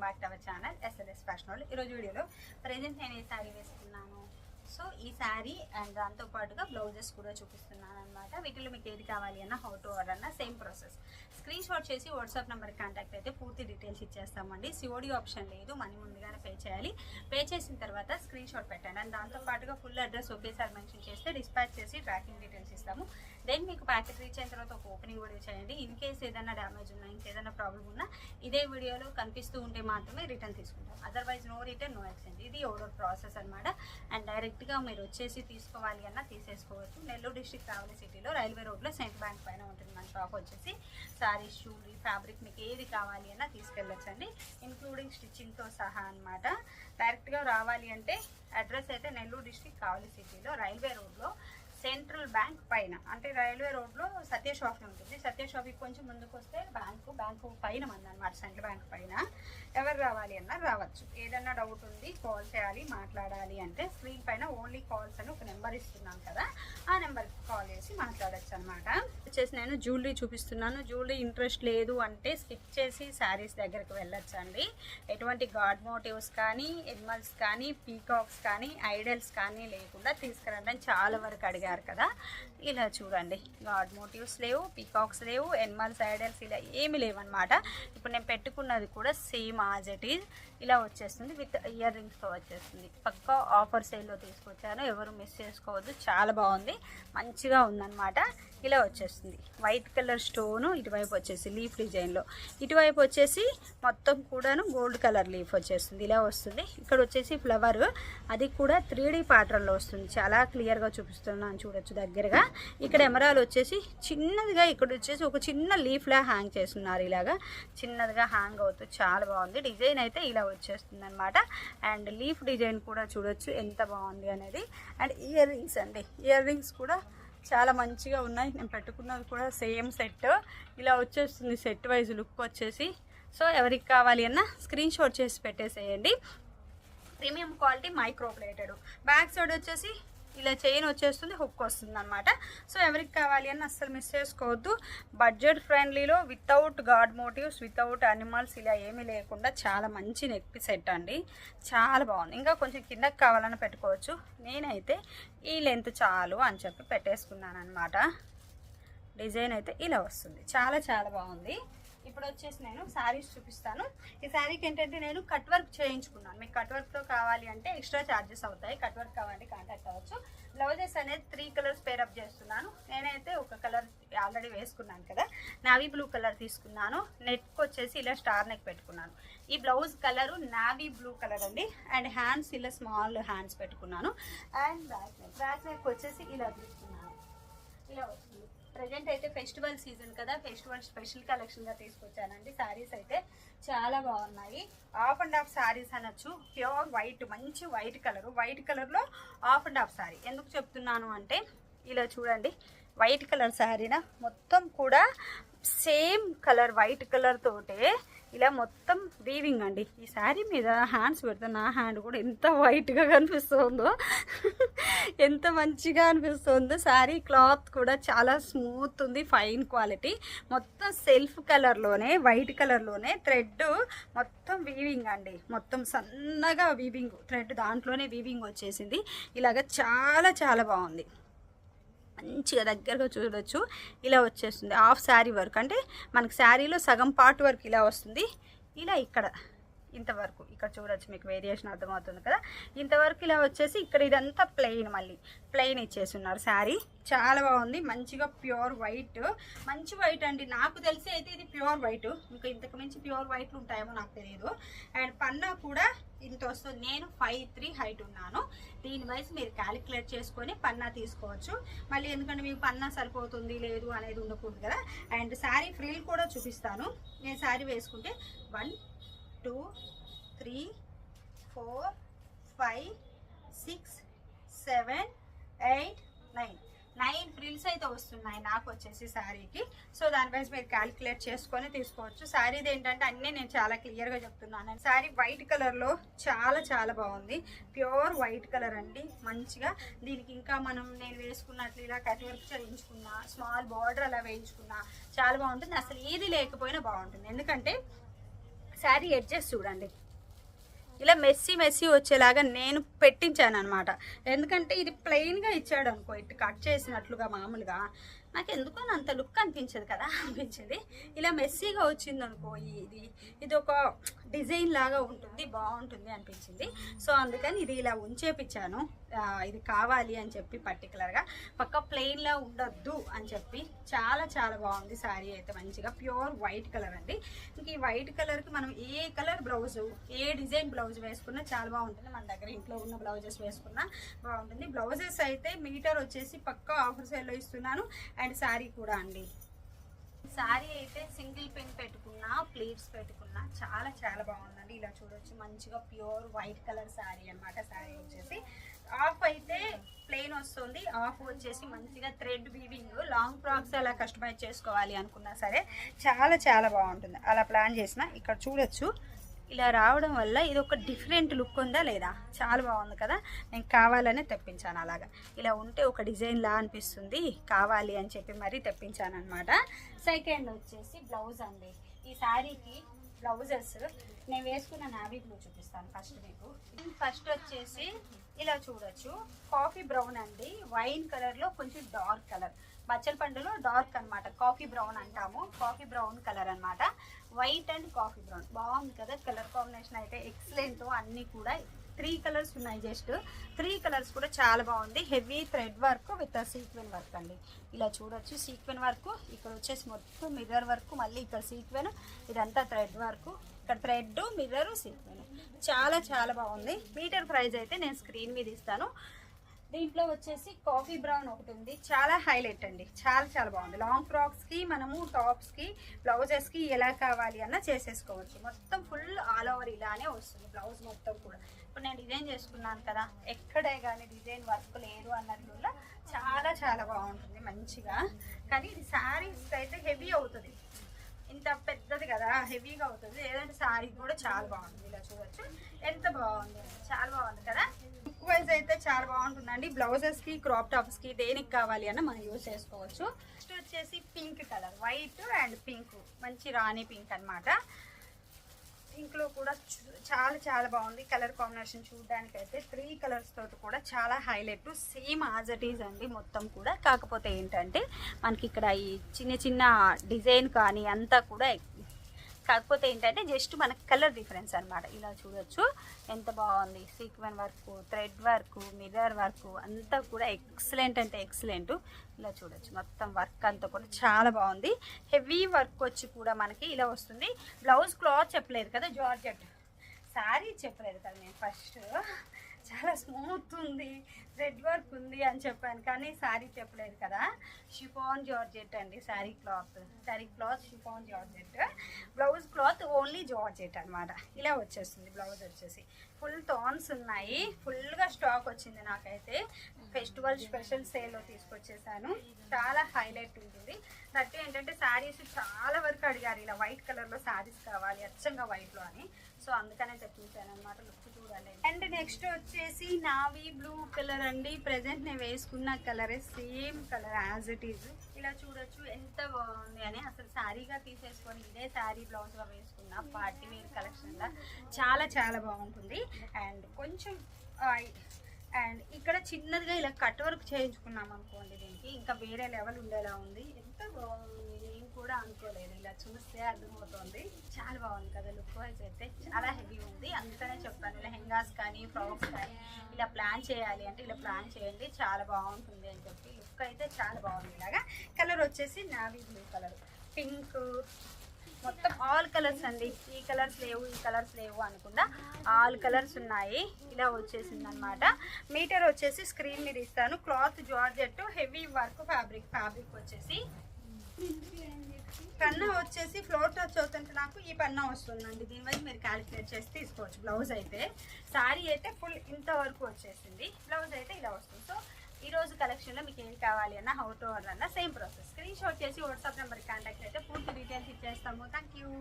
Back to our channel SLS fashion world. ఈరోజు వీడియోలో present నేను ఈ శారీ వేసుకున్నాను. సో ఈ శారీ అండ్ దాంతో పాటుగా బ్లౌజెస్ కూడా చూపిస్తున్నాను అనమాట. వీటిలో మీకు ఏది కావాలి అన్న హౌ టు ఆర్డర్ అన్న సేమ్ ప్రాసెస్. స్క్రీన్ షాట్ చేసి వాట్సాప్ నెంబర్కి కాంటాక్ట్ అయితే పూర్తి డీటెయిల్స్ ఇచ్చేస్తామండి. సిఓడి ఆప్షన్ లేదు, మనీ ముందుగానే పే చేయాలి. పే చేసిన తర్వాత స్క్రీన్ షాట్ పెట్టండి అండ్ దాంతో పాటుగా ఫుల్ అడ్రస్ ఒకేసారి మెన్షన్ చేస్తే డిస్పాచ్ చేసి ట్రాకింగ్ డీటెయిల్స్ ఇస్తాము. దెన్ మీకు ప్యాకెట్ రీచ్ అయిన తర్వాత ఒక ఓపెనింగ్ వీడియో చేయండి. ఇన్ కేస్ ఏదైనా డ్యామేజ్ ఉన్నా ఇంకేదైనా ప్రాబ్లం ఉన్నా ఇదే వీడియోలో కనిపిస్తూ ఉంటే మాత్రమే రిటర్న్ తీసుకుంటాం. Otherwise no return no exchange. ఇది ఆర్డర్ ప్రాసెస్ అనమాట. అండ్ డైరెక్ట్గా మీరు వచ్చేసి తీసుకోవాలి అన్నా తీసేసుకోవచ్చు. నెల్లూరు డిస్ట్రిక్ట్ రావలి సిటీలో రైల్వే రోడ్లో సెంట్ బ్యాంక్ పైన ఉంటుంది మన షాప్ వచ్చేసి. సారీస్, జ్యువెలరీ, ఫ్యాబ్రిక్ మీకు ఏది కావాలి అన్నా తీసుకెళ్ళొచ్చండి, ఇంక్లూడింగ్ స్టిచ్చింగ్తో సహా అనమాట. డైరెక్ట్గా రావాలి అంటే అడ్రస్ అయితే నెల్లూరు డిస్ట్రిక్ట్ రావలి సిటీలో రైల్వే రోడ్లో సెంట్రల్ బ్యాంక్ పైన, అంటే రైల్వే రోడ్లో సత్య షాప్ ఉంటుంది. సత్య షాప్కి కొంచెం ముందుకు వస్తే బ్యాంకు పైన మంది అనమాట, సెంట్రల్ బ్యాంక్ పైన. ఎవరు రావాలి అన్నా రావచ్చు. ఏదన్నా డౌట్ ఉంది, కాల్ చేయాలి, మాట్లాడాలి అంటే స్క్రీన్ పైన ఓన్లీ కాల్స్ అని ఒక నెంబర్ ఇస్తున్నాను కదా, ఆ నెంబర్కి కాల్ చేసి మాట్లాడచ్చు అనమాట. వచ్చేసి నేను జ్యువెలరీ చూపిస్తున్నాను. జ్యువెలరీ ఇంట్రెస్ట్ లేదు అంటే స్కిప్ చేసి శారీస్ దగ్గరికి వెళ్ళొచ్చు అండి. ఎటువంటి గాడ్ మోటివ్స్ కానీ, ఎనిమల్స్ కానీ, పీకాక్స్ కానీ, ఐడల్స్ కానీ లేకుండా తీసుకురండి అని చాలా వరకు అడిగారు కదా. ఇలా చూడండి, గాడ్ మోటివ్స్ లేవు, పీకాక్స్ లేవు, ఎనిమల్స్, ఐడల్స్ ఇలా ఏమి లేవన్నమాట. ఇప్పుడు నేను పెట్టుకున్నది కూడా సేమ్ యాజ్ ఇట్ ఈజ్ ఇలా వచ్చేస్తుంది, విత్ ఇయర్ రింగ్స్తో వచ్చేస్తుంది. పక్కా ఆఫర్ సేల్లో తీసుకొచ్చాను, ఎవరు మిస్ చేసుకోవద్దు. చాలా బాగుంది, మంచిగా ఉందన్నమాట. ఇలా వచ్చేస్తుంది వైట్ కలర్ స్టోను, ఇటువైపు వచ్చేసి లీఫ్ డిజైన్లో, ఇటువైపు వచ్చేసి మొత్తం కూడాను గోల్డ్ కలర్ లీఫ్ వచ్చేస్తుంది. ఇలా వస్తుంది. ఇక్కడ వచ్చేసి ఫ్లవర్, అది కూడా 3D ప్యాటర్న్లో వస్తుంది. చాలా క్లియర్గా చూపిస్తున్నాను, చూడొచ్చు దగ్గరగా. ఇక్కడ ఎమరాల్ వచ్చేసి చిన్నదిగా, ఇక్కడ వచ్చేసి ఒక చిన్న లీఫ్లా హ్యాంగ్ చేస్తున్నారు. ఇలాగా చిన్నదిగా హ్యాంగ్ అవుతుంది, చాలా బాగుంది. డిజైన్ అయితే ఇలా వచ్చేస్తుంది అనమాట. అండ్ లీఫ్ డిజైన్ కూడా చూడొచ్చు ఎంత బాగుంది అనేది. అండ్ ఇయర్ రింగ్స్ అండి, ఇయర్ రింగ్స్ కూడా చాలా మంచిగా ఉన్నాయి. నేను పెట్టుకున్నది కూడా సేమ్ సెట్ ఇలా వచ్చేస్తుంది, సెట్ వైజ్ లుక్ వచ్చేసి. సో ఎవరికి కావాలి అన్నా స్క్రీన్ షాట్ చేసి పెట్టేసేయండి. Premium quality micro plated. Back side వచ్చేసి ఇలా చైన్ వచ్చేస్తుంది, హుక్ వస్తుంది అనమాట. సో ఎవరికి కావాలి అని అస్సలు మిస్ చేసుకోవద్దు. బడ్జెట్ ఫ్రెండ్లీలో without god motives, without animals ఇలా ఏమీ లేకుండా చాలా మంచి నెక్ సెట్ అండి, చాలా బాగుంది. ఇంకా కొంచెం కిందకి కావాలని పెట్టుకోవచ్చు. నేనైతే ఈ లెంత్ చాలు అని చెప్పి పెట్టేసుకున్నాను అనమాట. డిజైన్ అయితే ఇలా వస్తుంది, చాలా చాలా బాగుంది. ఇప్పుడు వచ్చేసి నేను శారీస్ చూపిస్తాను. ఈ శారీకి ఏంటంటే నేను కట్ వర్క్ చేయించుకున్నాను. మీకు కట్ వర్క్తో కావాలి అంటే ఎక్స్ట్రా ఛార్జెస్ అవుతాయి. కట్ వర్క్ కావాలంటే కాంటాక్ట్ అవ్వచ్చు. బ్లౌజెస్ అనేది 3 కలర్స్ పేరప్ చేస్తున్నాను. నేనైతే ఒక కలర్ ఆల్రెడీ వేసుకున్నాను కదా, నావీ బ్లూ కలర్ తీసుకున్నాను. నెట్కి వచ్చేసి ఇలా స్టార్ నెక్ పెట్టుకున్నాను. ఈ blouse colour navy blue colour అండి. అండ్ హ్యాండ్స్ ఇలా స్మాల్ హ్యాండ్స్ పెట్టుకున్నాను. అండ్ బ్యాక్ నెక్ వచ్చేసి ఇలా తీసుకున్నాను, ఇలా వస్తుంది. ప్రజెంట్ అయితే ఫెస్టివల్ సీజన్ కదా, ఫెస్టివల్ స్పెషల్ కలెక్షన్గా తీసుకొచ్చానండి. శారీస్ అయితే చాలా బాగున్నాయి. ఆఫ్ అండ్ ఆఫ్ శారీస్ అనొచ్చు. ప్యూర్ వైట్, మంచి వైట్ కలరు, వైట్ కలర్లో ఆఫ్ అండ్ ఆఫ్ శారీ. ఎందుకు చెప్తున్నాను అంటే ఇలా చూడండి, వైట్ కలర్ శారీనా మొత్తం కూడా సేమ్ కలర్ వైట్ కలర్ తోటే ఇలా మొత్తం వీవింగ్ అండి. ఈ శారీ మీద హ్యాండ్స్ పెడితే నా హ్యాండ్ కూడా ఎంత వైట్గా కనిపిస్తుందో, ఎంత మంచిగా అనిపిస్తుందో. శారీ క్లాత్ కూడా చాలా స్మూత్ ఉంది, ఫైన్ క్వాలిటీ. మొత్తం సెల్ఫ్ కలర్లోనే, వైట్ కలర్లోనే థ్రెడ్ మొత్తం వీవింగ్ అండి. మొత్తం సన్నగా వీవింగ్ థ్రెడ్, దాంట్లోనే వీవింగ్ వచ్చేసింది. ఇలాగ చాలా చాలా బాగుంది, మంచిగా దగ్గరగా చూడొచ్చు. ఇలా వచ్చేస్తుంది హాఫ్ శారీ వర్క్, అంటే మనకి శారీలో సగం పార్ట్ వర్క్ ఇలా వస్తుంది. ఇలా ఇక్కడ ఇంతవరకు ఇక్కడ చూడొచ్చు, మీకు వేరియేషన్ అర్థమవుతుంది కదా. ఇంతవరకు ఇలా వచ్చేసి ఇక్కడ ఇదంతా ప్లెయిన్, మళ్ళీ ప్లెయిన్ ఇచ్చేసి ఉన్నారు. శారీ చాలా బాగుంది, మంచిగా ప్యూర్ వైట్, మంచి వైట్ అండి. నాకు తెలిసి అయితే ఇది ప్యూర్ వైట్, ఇంకా ఇంతకు మించి ప్యూర్ వైట్లు ఉంటాయేమో నాకు తెలియదు. అండ్ పన్నా కూడా ఇంత వస్తుంది. నేను 5'3" హైట్ ఉన్నాను. దీని వైజ్ మీరు క్యాలిక్యులేట్ చేసుకొని పన్నా తీసుకోవచ్చు. మళ్ళీ ఎందుకంటే మీకు పన్నా సరిపోతుంది లేదు అనేది ఉండకూడదు కదా. అండ్ శారీ ఫ్రిల్ కూడా చూపిస్తాను. నేను శారీ వేసుకుంటే 1 2 3 4 5 6 7 8 9 ఫ్రిల్స్ అయితే వస్తున్నాయి నాకు వచ్చేసి శారీకి. సో దాని వైజ్ మీరు క్యాలిక్యులేట్ చేసుకొని తీసుకోవచ్చు. శారీది ఏంటంటే అన్నీ నేను చాలా క్లియర్గా చెప్తున్నాను. శారీ వైట్ కలర్లో చాలా చాలా బాగుంది, ప్యూర్ వైట్ కలర్ అండి. మంచిగా దీనికి ఇంకా నేను వేసుకున్నట్లు ఇలా కట్ వర్క్ చేయించుకున్నా, స్మాల్ బార్డర్ అలా వేయించుకున్నా చాలా బాగుంటుంది. అసలు ఏది లేకపోయినా బాగుంటుంది, ఎందుకంటే శారీ ఎడ్జెస్ చూడండి, ఇలా మెస్సీ మెస్సీ వచ్చేలాగా నేను పెట్టించాను అనమాట. ఎందుకంటే ఇది ప్లెయిన్గా ఇచ్చాడు అనుకో, ఇటు కట్ చేసినట్లుగా మామూలుగా నాకు ఎందుకో అంత లుక్ అనిపించదు కదా, అనిపించింది. ఇలా మెస్సీగా వచ్చింది అనుకో, ఇది ఒక డిజైన్ లాగా ఉంటుంది, బాగుంటుంది అనిపించింది. సో అందుకని ఇది ఇలా ఉంచేపించాను. ఇది కావాలి అని చెప్పి పర్టికులర్గా, పక్క ప్లెయిన్లా ఉండొద్దు అని చెప్పి. చాలా చాలా బాగుంది శారీ అయితే, మంచిగా ప్యూర్ వైట్ కలర్ అండి. ఇంక ఈ వైట్ కలర్కి మనం ఏ కలర్ బ్లౌజు, ఏ డిజైన్ బ్లౌజ్ వేసుకున్నా చాలా బాగుంటుంది. మన దగ్గర ఇంట్లో ఉన్న బ్లౌజెస్ వేసుకున్నా బాగుంటుంది. బ్లౌజెస్ అయితే మీటర్ వచ్చేసి పక్కా ఆఫర్ సేల్లో ఇస్తున్నాను. అండ్ శారీ కూడా అండి, శారీ అయితే సింగిల్ పిన్ పెట్టుకున్నా, ప్లీట్స్ పెట్టుకున్నా చాలా చాలా బాగుందండి. ఇలా చూడొచ్చు, మంచిగా ప్యూర్ వైట్ కలర్ శారీ అనమాట. శారీ వచ్చేసి ఆఫ్ అయితే ప్లెయిన్ వస్తుంది, ఆఫ్ వచ్చేసి మంచిగా థ్రెడ్ వీవింగ్. లాంగ్ ఫ్రాక్స్ అలా కస్టమైజ్ చేసుకోవాలి అనుకున్నా సరే చాలా చాలా బాగుంటుంది. అలా ప్లాన్ చేసిన ఇక్కడ చూడొచ్చు, ఇలా రావడం వల్ల ఇది ఒక డిఫరెంట్ లుక్ ఉందా లేదా, చాలా బాగుంది కదా. నేను కావాలనే తెప్పించాను, అలాగా ఇలా ఉంటే ఒక డిజైన్ లా అనిపిస్తుంది, కావాలి అని చెప్పి మరీ తెప్పించాను అనమాట. సెకండ్ వచ్చేసి బ్లౌజ్ అండి. ఈ శారీకి బ్లౌజెస్ నేను వేసుకున్న నావీ బ్లూ చూపిస్తాను ఫస్ట్ మీకు. ఫస్ట్ వచ్చేసి ఇలా చూడొచ్చు, కాఫీ బ్రౌన్ అండి, వైన్ కలర్లో కొంచెం డార్క్ కలర్, బచ్చల పండులో డార్క్ అనమాట, కాఫీ బ్రౌన్ అంటాము, కాఫీ బ్రౌన్ కలర్ అనమాట. వైట్ అండ్ కాఫీ బ్రౌన్ బాగుంది కదా, కలర్ కాంబినేషన్ అయితే ఎక్సలెంట్. అన్నీ కూడా 3 కలర్స్ ఉన్నాయి, జస్ట్ 3 కలర్స్ కూడా చాలా బాగుంది. Heavy thread work with sequin work అండి. ఇలా చూడొచ్చు, సీక్వెన్ వర్క్, ఇక్కడ వచ్చేసి మొత్తం మిర్రర్ వర్క్, మళ్ళీ ఇక్కడ సీక్వెన్, ఇదంతా థ్రెడ్ వర్క్, ఇక్కడ థ్రెడ్, మిర్రర్, సీక్వెన్, చాలా చాలా బాగుంది. మీటర్ ప్రైస్ అయితే నేను స్క్రీన్ మీద ఇస్తాను. దీంట్లో వచ్చేసి కాఫీ బ్రౌన్ ఒకటి ఉంది, చాలా హైలైట్ అండి, చాలా చాలా బాగుంది. లాంగ్ ఫ్రాక్స్కి, మనము టాప్స్కి, బ్లౌజెస్కి ఎలా కావాలి అన్న చేసేసుకోవచ్చు. మొత్తం ఫుల్ ఆల్ ఓవర్ ఇలానే వస్తుంది బ్లౌజ్ మొత్తం కూడా. ఇప్పుడు నేను డిజైన్ చేసుకున్నాను కదా, ఎక్కడే కానీ డిజైన్ వర్క్ లేదు అన్నట్లుగా చాలా చాలా బాగుంటుంది మంచిగా. కానీ ఇది శారీస్కి అయితే హెవీ అవుతుంది, ఇంత పెద్దది కదా, హెవీగా అవుతుంది. లేదంటే శారీ కూడా చాలా బాగుంది. ఇలా చూడొచ్చు ఎంత బాగుంది, చాలా బాగుంది కదా. లుక్ వైజ్ అయితే చాలా బాగుంటుందండి. బ్లౌజెస్కి, క్రాప్ టాప్స్కి దేనికి కావాలి అన్న మనం యూజ్ చేసుకోవచ్చు. నెక్స్ట్ వచ్చేసి pink colour, white and pink, మంచి రాణి పింక్ అనమాట. పింక్లో కూడా చాలా చాలా బాగుంది కలర్ కాంబినేషన్. చూడడానికి అయితే 3 కలర్స్ తోటి కూడా చాలా highlight, same as it is అండి మొత్తం కూడా. కాకపోతే ఏంటంటే మనకి ఇక్కడ ఈ చిన్న చిన్న డిజైన్ కానీ అంతా కూడా, కాకపోతే ఏంటంటే జస్ట్ మనకు కలర్ డిఫరెన్స్ అనమాట. ఇలా చూడొచ్చు ఎంత బాగుంది, sequin work, thread work, mirror work అంతా కూడా ఎక్సలెంట్ అంటే ఎక్సలెంట్. ఇలా చూడొచ్చు మొత్తం వర్క్ అంతా కూడా చాలా బాగుంది. హెవీ వర్క్ వచ్చి కూడా మనకి ఇలా వస్తుంది. బ్లౌజ్ క్లాత్ చెప్పలేదు కదా, జార్జెట్. శారీ చెప్పలేదు కదా నేను ఫస్ట్, చాలా స్మూత్ ఉంది, థ్రెడ్ వర్క్ ఉంది అని చెప్పాను, కానీ శారీ చెప్పలేదు కదా. షిఫాన్ జార్జెట్ అండి sari cloth chiffon georgette. Blouse cloth only georgette అనమాట. ఇలా వచ్చేస్తుంది బ్లౌజ్ వచ్చేసి. ఫుల్ థాన్స్ ఉన్నాయి, ఫుల్గా స్టాక్ వచ్చింది నాకైతే. ఫెస్టివల్ స్పెషల్ సేల్లో తీసుకొచ్చేసాను, చాలా హైలైట్ ఉంటుంది. దట్ ఏంటంటే శారీస్ చాలా వరకు అడిగారు, ఇలా వైట్ కలర్లో శారీస్ కావాలి అచ్చంగా వైట్లో అని. సో అందుకనే తెప్పించాను అనమాట. లుక్ చూడాలి. అండ్ నెక్స్ట్ వచ్చేసి నావీ బ్లూ కలర్ అండి. ప్రెజెంట్ నేను వేసుకున్న కలరే, same colour as it is. ఇలా చూడొచ్చు ఎంత బాగుంది అని. అసలు శారీగా తీసేసుకొని ఇదే శారీ బ్లౌజ్గా వేసుకున్న పార్టీ వేర్ కలెక్షన్గా చాలా చాలా బాగుంటుంది. అండ్ కొంచెం అండ్ ఇక్కడ చిన్నదిగా ఇలా కట్ వర్క్ చేయించుకున్నాం అనుకోండి, దీనికి ఇంకా వేరే లెవెల్ ఉండేలా ఉంది. ఎంత బాగుంది, నేను కూడా అనుకోలేదు, ఇలా చూస్తే అర్థమవుతుంది. చాలా బాగుంది కదా లుక్ వైజ్ అయితే, చాలా హెవీ ఉంది. అందుకనే చెప్పాను లెహెంగాస్ కానీ ఫ్రాక్స్ కానీ ఇలా ప్లాన్ చేయాలి అంటే ఇలా ప్లాన్ చేయండి, చాలా బాగుంటుంది అని చెప్పి. లుక్ అయితే చాలా బాగుంది. ఇలాగా కలర్ వచ్చేసి నావీ బ్లూ కలర్, పింక్, మొత్తం ఆల్ కలర్స్ అండి. ఈ కలర్స్ లేవు అనుకుండా ఆల్ కలర్స్ ఉన్నాయి. ఇలా వచ్చేసింది అనమాట. మీటర్ వచ్చేసి స్క్రీన్ మీద ఇస్తాను. Cloth georgette, heavy work, fabric వచ్చేసి. పన్నా వచ్చేసి ఫ్లోర్ టచ్ అవుతుంటే నాకు ఈ పన్నా వస్తుందండి. దీనివల్ల మీరు క్యాలిక్యులేట్ చేసి తీసుకోవచ్చు. బ్లౌజ్ అయితే, శారీ అయితే ఫుల్ ఇంత వరకు వచ్చేసింది, బ్లౌజ్ అయితే ఇలా వస్తుంది. సో ఈరోజు కలెక్షన్లో మీకు ఏం కావాలి అన్న, హౌ టు ఆర్డర్ అన్న సేమ్ ప్రాసెస్. స్క్రీన్ షాట్ చేసి వాట్సాప్ నెంబర్కి కాంటాక్ట్ అయితే పూర్తి డీటెయిల్స్ ఇచ్చేస్తాము. Thank you.